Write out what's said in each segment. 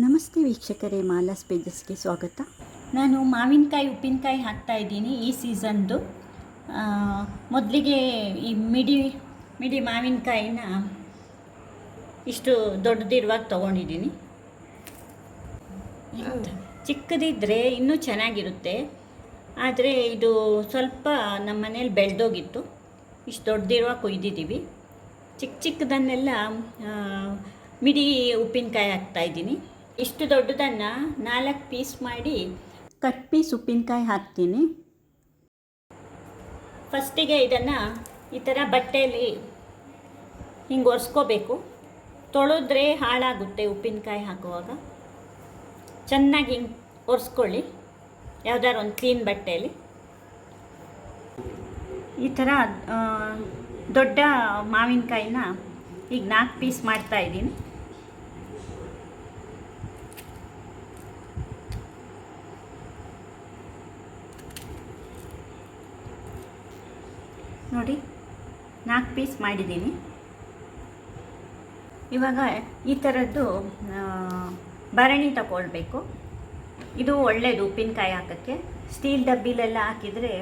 ನಮಸ್ತೆ ವೀಕ್ಷಕರೇ, ಮಾಲಾಸ್ ಪೇಜಸ್ಗೆ ಸ್ವಾಗತ. ನಾನು ಮಾವಿನಕಾಯಿ ಉಪ್ಪಿನಕಾಯಿ ಹಾಕ್ತಾಯಿದ್ದೀನಿ ಈ ಸೀಸನ್ದು. ಮೊದಲಿಗೆ ಈ ಮಿಡಿ ಮಾವಿನಕಾಯಿನ ಇಷ್ಟು ದೊಡ್ಡದಿರುವಾಗ ತೊಗೊಂಡಿದ್ದೀನಿ. ಚಿಕ್ಕದಿದ್ದರೆ ಇನ್ನೂ ಚೆನ್ನಾಗಿರುತ್ತೆ, ಆದರೆ ಇದು ಸ್ವಲ್ಪ ನಮ್ಮ ಮನೇಲಿ ಬೆಳೆದೋಗಿತ್ತು. ಇಷ್ಟು ದೊಡ್ಡದಿರುವಾಗ ಕೊಯ್ದಿದ್ದೀವಿ. ಚಿಕ್ಕದನ್ನೆಲ್ಲ ಮಿಡಿ ಉಪ್ಪಿನಕಾಯಿ ಹಾಕ್ತಾಯಿದ್ದೀನಿ. ಇಷ್ಟು ದೊಡ್ಡದನ್ನು 4 ಪೀಸ್ ಮಾಡಿ ಕಟ್ ಪೀಸ್ ಉಪ್ಪಿನಕಾಯಿ ಹಾಕ್ತೀನಿ. ಫಸ್ಟಿಗೆ ಇದನ್ನು ಈ ಥರ ಬಟ್ಟೆಯಲ್ಲಿ ಹಿಂಗೆ ಒರೆಸ್ಕೋಬೇಕು. ತೊಳೆದ್ರೆ ಹಾಳಾಗುತ್ತೆ ಉಪ್ಪಿನಕಾಯಿ ಹಾಕುವಾಗ. ಚೆನ್ನಾಗಿ ಹಿಂಗೆ ಒರೆಸ್ಕೊಳ್ಳಿ, ಯಾವುದಾದ್ರು ಒಂದು ಕ್ಲೀನ್ ಬಟ್ಟೆಯಲ್ಲಿ. ಈ ಥರ ದೊಡ್ಡ ಮಾವಿನಕಾಯಿನ ಈಗ 4 ಪೀಸ್ ಮಾಡ್ತಾಯಿದ್ದೀನಿ. ನೋಡಿ, 4 ಪೀಸ್ ಮಾಡಿದ್ದೀನಿ. ಇವಾಗ ಈ ಥರದ್ದು ಭರಣಿ ತಗೊಳ್ಬೇಕು. ಇದು ಒಳ್ಳೆಯದು ಉಪ್ಪಿನಕಾಯಿ ಹಾಕೋಕ್ಕೆ. ಸ್ಟೀಲ್ ಡಬ್ಬಿಲೆಲ್ಲ ಹಾಕಿದರೆ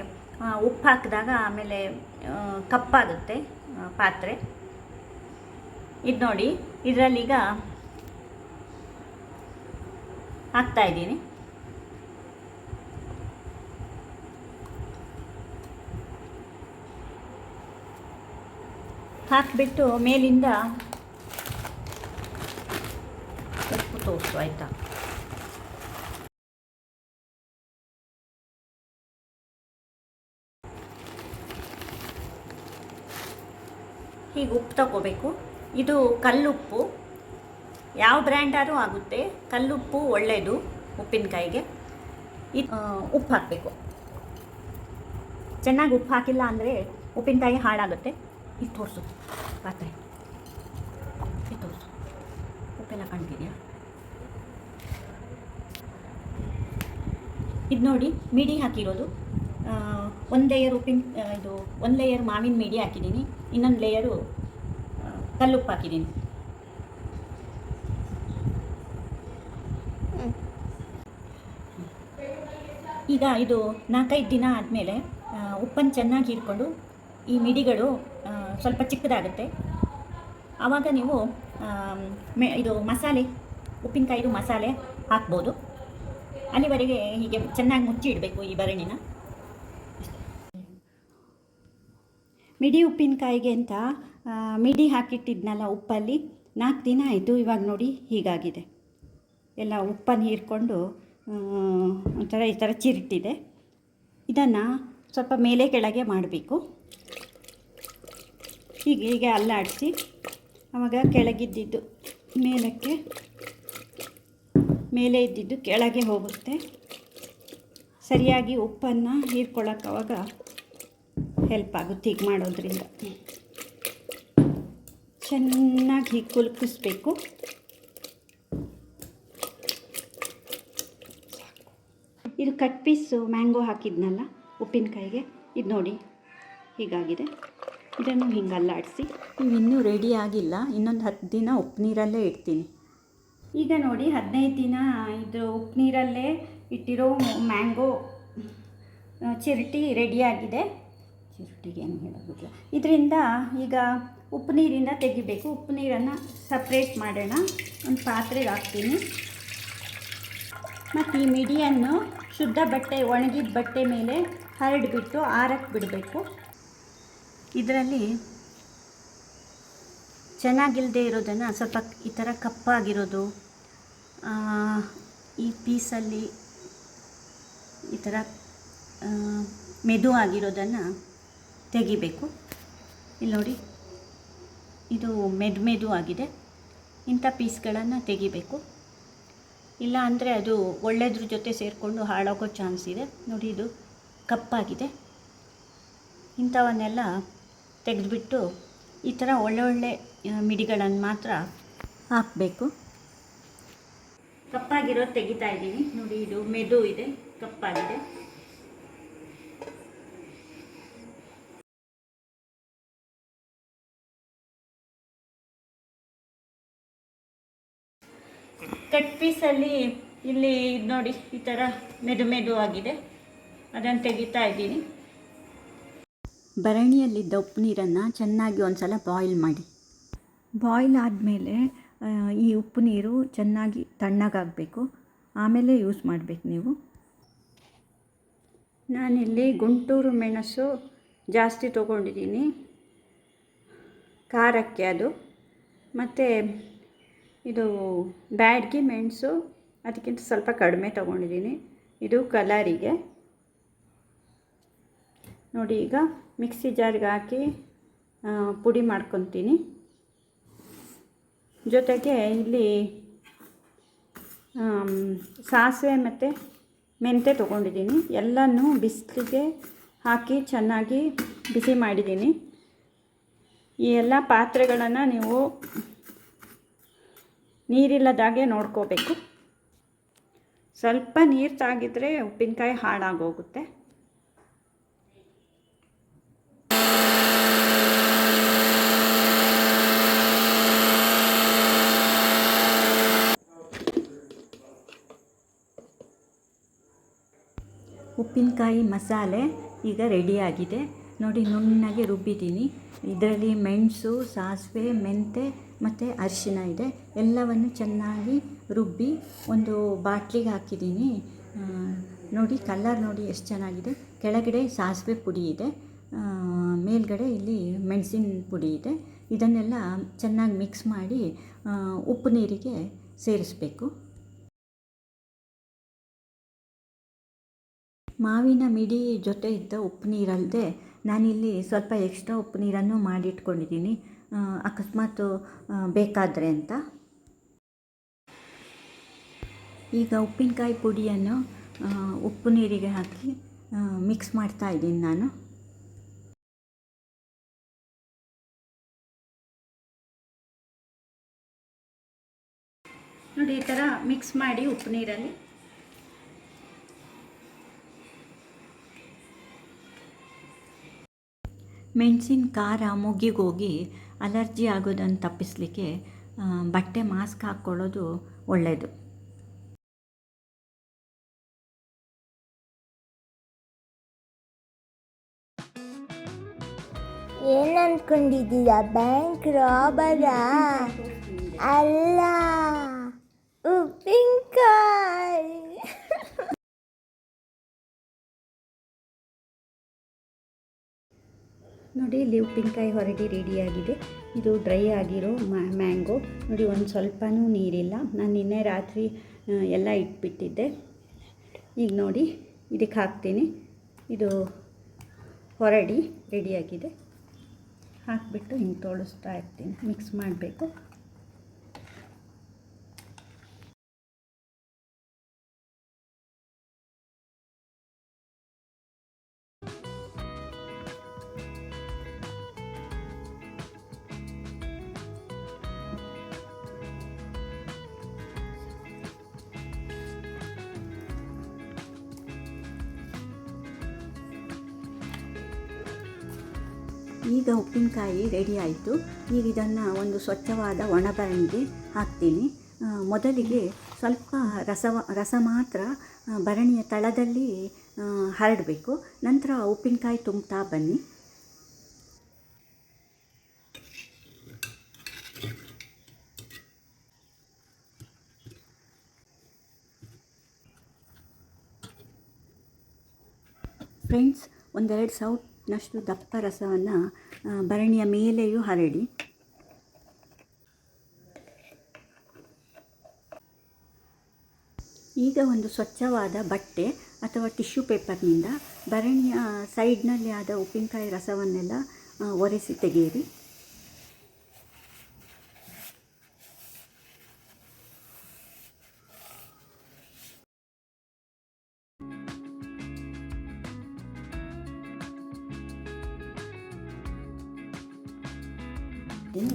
ಉಪ್ಪು ಹಾಕಿದಾಗ ಆಮೇಲೆ ಕಪ್ಪಾಗುತ್ತೆ ಪಾತ್ರೆ. ಇದು ನೋಡಿ, ಇದರಲ್ಲೀಗ ಹಾಕ್ತಾಯಿದ್ದೀನಿ. ಹಾಕಿಬಿಟ್ಟು ಮೇಲಿಂದ ಉಪ್ಪು ತೋರಿಸು, ಆಯಿತಾ? ಹೀಗೆ ಉಪ್ಪು ತಗೋಬೇಕು. ಇದು ಕಲ್ಲುಪ್ಪು, ಯಾವ ಬ್ರ್ಯಾಂಡಾದ್ರೂ ಆಗುತ್ತೆ. ಕಲ್ಲುಪ್ಪು ಒಳ್ಳೆಯದು ಉಪ್ಪಿನಕಾಯಿಗೆ. ಉಪ್ಪು ಹಾಕಬೇಕು. ಚೆನ್ನಾಗಿ ಉಪ್ಪು ಹಾಕಿಲ್ಲ ಅಂದರೆ ಉಪ್ಪಿನಕಾಯಿ ಹಾಳಾಗುತ್ತೆ. ಇದು ತೋರಿಸು ಪಾತ್ರೆ, ಇದು ತೋರಿಸು, ಉಪ್ಪೆಲ್ಲ ಕಾಣ್ತಿದೆಯಾ? ಇದು ನೋಡಿ, ಮಿಡಿ ಹಾಕಿರೋದು. ಒಂದು ಲೇಯರ್ ಒಂದು ಲೇಯರ್ ಮಾವಿನ ಮಿಡಿ ಹಾಕಿದ್ದೀನಿ, ಇನ್ನೊಂದು ಲೇಯರು ಕಲ್ಲುಪ್ಪು ಹಾಕಿದ್ದೀನಿ. ಈಗ ಇದು 4-5 ದಿನ ಆದಮೇಲೆ ಉಪ್ಪನ್ನು ಚೆನ್ನಾಗಿ ಹೀರ್ಕೊಂಡು ಈ ಮಿಡಿಗಳು ಸ್ವಲ್ಪ ಚಿಕ್ಕದಾಗುತ್ತೆ. ಆವಾಗ ನೀವು ಇದು ಮಸಾಲೆ, ಉಪ್ಪಿನಕಾಯಿದು ಮಸಾಲೆ ಹಾಕ್ಬೋದು. ಅಲ್ಲಿವರೆಗೆ ಹೀಗೆ ಚೆನ್ನಾಗಿ ಮುಚ್ಚಿ ಇಡಬೇಕು ಈ ಭರಣಿನ. ಮಿಡಿ ಉಪ್ಪಿನಕಾಯಿಗೆ ಅಂತ ಮಿಡಿ ಹಾಕಿಟ್ಟಿದ್ನಲ್ಲ ಉಪ್ಪಲ್ಲಿ, 4 ದಿನ ಆಯಿತು. ಇವಾಗ ನೋಡಿ ಹೀಗಾಗಿದೆ. ಎಲ್ಲ ಉಪ್ಪನ್ನು ಹೀರ್ಕೊಂಡು ಒಂಥರ ಈ ಥರ ಚಿರಿಟ್ಟಿದೆ. ಇದನ್ನು ಸ್ವಲ್ಪ ಮೇಲೆ ಕೆಳಗೆ ಮಾಡಬೇಕು. ಹೀಗೆ ಅಲ್ಲಾಡಿಸಿ, ಆವಾಗ ಕೆಳಗಿದ್ದಿದ್ದು ಮೇಲಕ್ಕೆ, ಮೇಲೆ ಇದ್ದಿದ್ದು ಕೆಳಗೆ ಹೋಗುತ್ತೆ. ಸರಿಯಾಗಿ ಉಪ್ಪನ್ನು ಹೀರ್ಕೊಳ್ಳೋಕೆ ಅವಾಗ ಹೆಲ್ಪ್ ಆಗುತ್ತೆ ಹೀಗೆ ಮಾಡೋದ್ರಿಂದ. ಚೆನ್ನಾಗಿ ಹೀಗೆ ಕುಲುಕಿಸ್ಬೇಕು. ಇದು ಕಟ್ ಪೀಸು ಮ್ಯಾಂಗೋ ಹಾಕಿದ್ನಲ್ಲ ಉಪ್ಪಿನಕಾಯಿಗೆ, ಇದು ನೋಡಿ ಹೀಗಾಗಿದೆ. ಇದನ್ನು ಹಿಂಗೆ ಅಲ್ಲಾಡಿಸಿ. ಇನ್ನೂ ರೆಡಿ ಆಗಿಲ್ಲ, ಇನ್ನೊಂದು 10 ದಿನ ಉಪ್ಪು ನೀರಲ್ಲೇ ಇಡ್ತೀನಿ. ಈಗ ನೋಡಿ 15 ದಿನ ಇದು ಉಪ್ಪು ನೀರಲ್ಲೇ ಇಟ್ಟಿರೋ ಮ್ಯಾಂಗೋ ಚಿರಟಿ ರೆಡಿಯಾಗಿದೆ. ಚಿರಟಿಗೆ ಏನು ಹೇಳೋದಿಲ್ಲ. ಇದರಿಂದ ಈಗ ಉಪ್ಪು ನೀರಿಂದ ತೆಗಿಬೇಕು. ಉಪ್ಪು ನೀರನ್ನು ಸಪ್ರೇಟ್ ಮಾಡೋಣ. ಒಂದು ಪಾತ್ರೆಗೆ ಹಾಕ್ತೀನಿ. ಮತ್ತು ಈ ಮಿಡಿಯನ್ನು ಶುದ್ಧ ಬಟ್ಟೆ, ಒಣಗಿದ ಬಟ್ಟೆ ಮೇಲೆ ಹರಡಿಬಿಟ್ಟು ಆರಕ್ಕೆ ಬಿಡಬೇಕು. ಇದರಲ್ಲಿ ಚೆನ್ನಾಗಿಲ್ಲದೆ ಇರೋದನ್ನು ಸ್ವಲ್ಪ ಈ ಥರ ಕಪ್ಪಾಗಿರೋದು, ಈ ಪೀಸಲ್ಲಿ ಈ ಥರ ಮೆದು ಆಗಿರೋದನ್ನು ತೆಗಿಬೇಕು. ಇಲ್ಲಿ ನೋಡಿ, ಇದು ಮೆದು ಆಗಿದೆ. ಇಂಥ ಪೀಸ್ಗಳನ್ನು ತೆಗಿಬೇಕು. ಇಲ್ಲ ಅಂದರೆ ಅದು ಒಳ್ಳೆಯದ್ರ ಜೊತೆ ಸೇರಿಕೊಂಡು ಹಾಳಾಗೋ ಚಾನ್ಸ್ ಇದೆ. ನೋಡಿ, ಇದು ಕಪ್ಪಾಗಿದೆ. ಇಂಥವನ್ನೆಲ್ಲ ತೆಗೆದುಬಿಟ್ಟು ಈ ಥರ ಒಳ್ಳೆ ಮಿಡಿಗಳನ್ನು ಮಾತ್ರ ಹಾಕಬೇಕು. ಕಪ್ಪಾಗಿರೋದು ತೆಗಿತಾ ಇದ್ದೀನಿ. ನೋಡಿ, ಇದು ಮೆದು ಇದೆ, ಕಪ್ಪಾಗಿದೆ. ಕಟ್ ಪೀಸಲ್ಲಿ ಇಲ್ಲಿ ನೋಡಿ ಈ ಥರ ಮೆದು ಆಗಿದೆ, ಅದನ್ನು ತೆಗಿತಾ ಇದ್ದೀನಿ. ಭರಣಿಯಲ್ಲಿದ್ದ ಉಪ್ಪು ನೀರನ್ನು ಚೆನ್ನಾಗಿ ಒಂದು ಸಲ ಬಾಯ್ಲ್ ಮಾಡಿ. ಬಾಯ್ಲ್ ಆದಮೇಲೆ ಈ ಉಪ್ಪು ನೀರು ಚೆನ್ನಾಗಿ ತಣ್ಣಗಾಗಬೇಕು, ಆಮೇಲೆ ಯೂಸ್ ಮಾಡಬೇಕು ನೀವು. ನಾನಿಲ್ಲಿ ಗುಂಟೂರು ಮೆಣಸು ಜಾಸ್ತಿ ತೊಗೊಂಡಿದ್ದೀನಿ ಖಾರಕ್ಕೆ, ಅದು ಮತ್ತು ಇದು ಬ್ಯಾಡ್ಗಿ ಮೆಣಸು ಅದಕ್ಕಿಂತ ಸ್ವಲ್ಪ ಕಡಿಮೆ ತೊಗೊಂಡಿದ್ದೀನಿ, ಇದು ಕಲರಿಗೆ. ನೋಡಿ, ಈಗ ಮಿಕ್ಸಿ ಜಾರ್ಗೆ ಹಾಕಿ ಪುಡಿ ಮಾಡ್ಕೊತೀನಿ. ಜೊತೆಗೆ ಇಲ್ಲಿ ಸಾಸಿವೆ ಮತ್ತು ಮೆಂತ್ಯ ತೊಗೊಂಡಿದ್ದೀನಿ, ಎಲ್ಲನೂ ಬಿಸಿಲಿಗೆ ಹಾಕಿ ಚೆನ್ನಾಗಿ ಬಿಸಿ ಮಾಡಿದ್ದೀನಿ. ಈ ಎಲ್ಲ ಪಾತ್ರೆಗಳನ್ನು ನೀವು ನೀರಿಲ್ಲದಾಗೆ ನೋಡ್ಕೋಬೇಕು. ಸ್ವಲ್ಪ ನೀರು ತಾಗಿದ್ರೆ ಉಪ್ಪಿನಕಾಯಿ ಹಾಳಾಗೋಗುತ್ತೆ. ಉಪ್ಪಿನಕಾಯಿ ಮಸಾಲೆ ಈಗ ರೆಡಿಯಾಗಿದೆ ನೋಡಿ, ನುಣ್ಣಗೆ ರುಬ್ಬಿದ್ದೀನಿ. ಇದರಲ್ಲಿ ಮೆಣಸು, ಸಾಸಿವೆ, ಮೆಂತ್ಯ ಮತ್ತು ಅರಿಶಿನ ಇದೆ. ಎಲ್ಲವನ್ನು ಚೆನ್ನಾಗಿ ರುಬ್ಬಿ ಒಂದು ಬಾಟ್ಲಿಗೆ ಹಾಕಿದ್ದೀನಿ. ನೋಡಿ, ಕಲರ್ ನೋಡಿ ಎಷ್ಟು ಚೆನ್ನಾಗಿದೆ. ಕೆಳಗಡೆ ಸಾಸಿವೆ ಪುಡಿ ಇದೆ, ಮೇಲ್ಗಡೆ ಇಲ್ಲಿ ಮೆಣಸಿನ ಪುಡಿ ಇದೆ. ಇದನ್ನೆಲ್ಲ ಚೆನ್ನಾಗಿ ಮಿಕ್ಸ್ ಮಾಡಿ ಉಪ್ಪು ನೀರಿಗೆ ಸೇರಿಸಬೇಕು. ಮಾವಿನ ಮಿಡಿ ಜೊತೆ ಇದ್ದ ಉಪ್ಪು ನೀರಲ್ಲದೆ ನಾನಿಲ್ಲಿ ಸ್ವಲ್ಪ ಎಕ್ಸ್ಟ್ರಾ ಉಪ್ಪು ನೀರನ್ನು ಮಾಡಿಟ್ಕೊಂಡಿದ್ದೀನಿ, ಅಕಸ್ಮಾತ್ ಬೇಕಾದರೆ ಅಂತ. ಈಗ ಉಪ್ಪಿನಕಾಯಿ ಪುಡಿಯನ್ನು ಉಪ್ಪು ನೀರಿಗೆ ಹಾಕಿ ಮಿಕ್ಸ್ ಮಾಡ್ತಾ ಇದ್ದೀನಿ ನಾನು. ನೋಡಿ, ಈ ಥರ ಮಿಕ್ಸ್ ಮಾಡಿ ಉಪ್ಪು ನೀರಲ್ಲಿ ಮೆಣಸಿನ ಖಾರ ಮುಗಿಗೋಗಿ ಅಲರ್ಜಿ ಆಗೋದನ್ನು ತಪ್ಪಿಸಲಿಕ್ಕೆ ಬಟ್ಟೆ ಮಾಸ್ಕ್ ಹಾಕ್ಕೊಳ್ಳೋದು ಒಳ್ಳೆಯದು. ಏನು ಅಂದ್ಕೊಂಡಿದ್ದೀರಾ? ಬ್ಯಾಂಕ್ ರಾಬರ ಅಲ್ಲ, ಉಪ್ಪಿನಕಾಯಿ. ನೋಡಿ, ಇಲ್ಲಿ ಉಪ್ಪಿನಕಾಯಿ ಹೊರಗೆ ರೆಡಿಯಾಗಿದೆ. ಇದು ಡ್ರೈ ಆಗಿರೋ ಮ್ಯಾಂಗೋ ನೋಡಿ, ಒಂದು ಸ್ವಲ್ಪನೂ ನೀರಿಲ್ಲ. ನಾನು ನಿನ್ನೆ ರಾತ್ರಿ ಎಲ್ಲ ಇಟ್ಬಿಟ್ಟಿದ್ದೆ. ಈಗ ನೋಡಿ, ಇದಕ್ಕೆ ಹಾಕ್ತೀನಿ. ಇದು ಹೊರಡಿ ರೆಡಿಯಾಗಿದೆ. ಹಾಕಿಬಿಟ್ಟು ಹಿಂಗೆ ತೋಳಿಸ್ತಾ ಇರ್ತೀನಿ, ಮಿಕ್ಸ್ ಮಾಡಬೇಕು. ಈಗ ಉಪ್ಪಿನಕಾಯಿ ರೆಡಿ ಆಯಿತು. ಈಗ ಇದನ್ನು ಒಂದು ಸ್ವಚ್ಛವಾದ ಒಣಭರಣಿಗೆ ಹಾಕ್ತೀನಿ. ಮೊದಲಿಗೆ ಸ್ವಲ್ಪ ರಸ ಮಾತ್ರ ಭರಣಿಯ ತಳದಲ್ಲಿ ಹರಡಬೇಕು. ನಂತರ ಉಪ್ಪಿನಕಾಯಿ ತುಂಬ್ತಾ ಬನ್ನಿ. ಫ್ರೆಂಡ್ಸ್, ಒಂದೆರಡು ಸೌಟ್ನಷ್ಟು ದಪ್ಪ ರಸವನ್ನು ಭರಣಿಯ ಮೇಲೆಯೂ ಹರಡಿ. ಈಗ ಒಂದು ಸ್ವಚ್ಛವಾದ ಬಟ್ಟೆ ಅಥವಾ ಟಿಶ್ಯೂ ಪೇಪರ್ನಿಂದ ಭರಣಿಯ ಸೈಡ್ನಲ್ಲಿ ಆದ ಉಪ್ಪಿನಕಾಯಿ ರಸವನ್ನೆಲ್ಲ ಒರೆಸಿ ತೆಗೆಯಿರಿ.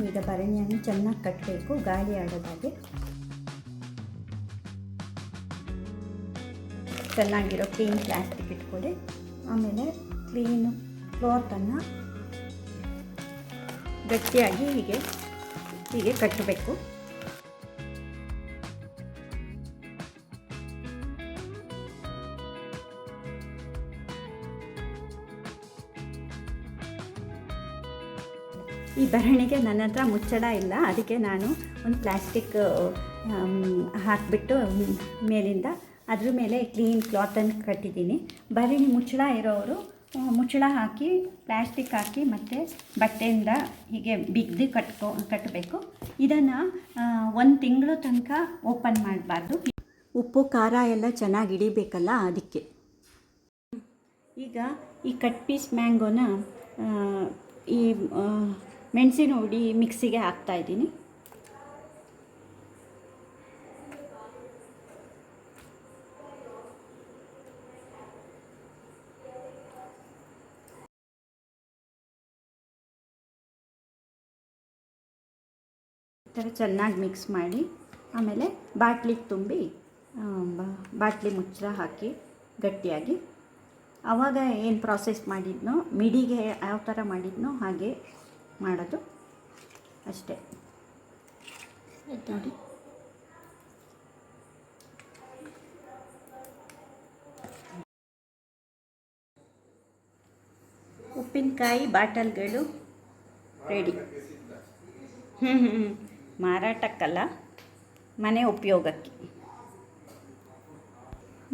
ಈಗ ಭರಣಿಯನ್ನು ಚೆನ್ನಾಗಿ ಕಟ್ಟಬೇಕು, ಗಾಳಿ ಆಡೋದಾಗೆ. ಚೆನ್ನಾಗಿರೋ ಕ್ಲೀನ್ ಪ್ಲಾಸ್ಟಿಕ್ ಇಟ್ಕೊಳ್ಳಿ. ಆಮೇಲೆ ಕ್ಲೀನು ಕ್ಲಾತನ್ನು ಗಟ್ಟಿಯಾಗಿ ಹೀಗೆ ಕಟ್ಟಬೇಕು. ಈ ಭರಣಿಗೆ ನನ್ನ ಹತ್ರ ಮುಚ್ಚಳ ಇಲ್ಲ, ಅದಕ್ಕೆ ನಾನು ಒಂದು ಪ್ಲ್ಯಾಸ್ಟಿಕ್ ಹಾಕಿಬಿಟ್ಟು ಮೇಲಿಂದ ಅದ್ರ ಮೇಲೆ ಕ್ಲೀನ್ ಕ್ಲಾತನ್ನು ಕಟ್ಟಿದ್ದೀನಿ. ಭರಣಿ ಮುಚ್ಚಳ ಇರೋರು ಮುಚ್ಚಳ ಹಾಕಿ ಪ್ಲ್ಯಾಸ್ಟಿಕ್ ಹಾಕಿ ಮತ್ತು ಬಟ್ಟೆಯಿಂದ ಹೀಗೆ ಬಿಗ್ದು ಕಟ್ಟಬೇಕು. ಇದನ್ನು 1 ತಿಂಗಳು ತನಕ ಓಪನ್ ಮಾಡಬಾರ್ದು. ಉಪ್ಪು ಖಾರ ಎಲ್ಲ ಚೆನ್ನಾಗಿ ಹಿಡಿಬೇಕಲ್ಲ, ಅದಕ್ಕೆ. ಈಗ ಈ ಕಟ್ ಪೀಸ್ ಮ್ಯಾಂಗೋನ ಈ ಮೆಣಸಿನ ಹುಡಿ ಮಿಕ್ಸಿಗೆ ಹಾಕ್ತಾಯಿದ್ದೀನಿ. ಈ ಥರ ಚೆನ್ನಾಗಿ ಮಿಕ್ಸ್ ಮಾಡಿ ಆಮೇಲೆ ಬಾಟ್ಲಿಗೆ ತುಂಬಿ ಬಾಟ್ಲಿ ಮುಚ್ಚಳ ಹಾಕಿ ಗಟ್ಟಿಯಾಗಿ, ಆವಾಗ ಏನು ಪ್ರಾಸೆಸ್ ಮಾಡಿದ್ನೋ ಮಿಡಿಗೆ ಯಾವ ಥರ ಮಾಡಿದ್ನೋ ಹಾಗೆ ಮಾಡೋದು ಅಷ್ಟೇ. ನೋಡಿ, ಉಪ್ಪಿನಕಾಯಿ ಬಾಟಲ್ಗಳು ರೆಡಿ. ಮಾರಾಟಕ್ಕಲ್ಲ, ಮನೆ ಉಪಯೋಗಕ್ಕೆ.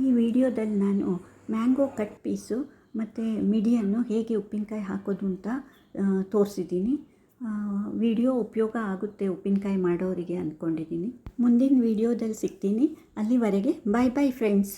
ಈ ವಿಡಿಯೋದಲ್ಲಿ ನಾನು ಮ್ಯಾಂಗೋ ಕಟ್ ಪೀಸು ಮತ್ತು ಮಿಡಿಯನ್ನು ಹೇಗೆ ಉಪ್ಪಿನಕಾಯಿ ಹಾಕೋದು ಅಂತ ತೋರಿಸಿದ್ದೀನಿ. ವಿಡಿಯೋ ಉಪಯೋಗ ಆಗುತ್ತೆ ಉಪ್ಪಿನಕಾಯಿ ಮಾಡೋರಿಗೆ ಅಂದ್ಕೊಂಡಿದ್ದೀನಿ. ಮುಂದಿನ ವಿಡಿಯೋದಲ್ಲಿ ಸಿಗ್ತೀನಿ. ಅಲ್ಲಿವರೆಗೆ ಬಾಯ್ ಬಾಯ್ ಫ್ರೆಂಡ್ಸ್.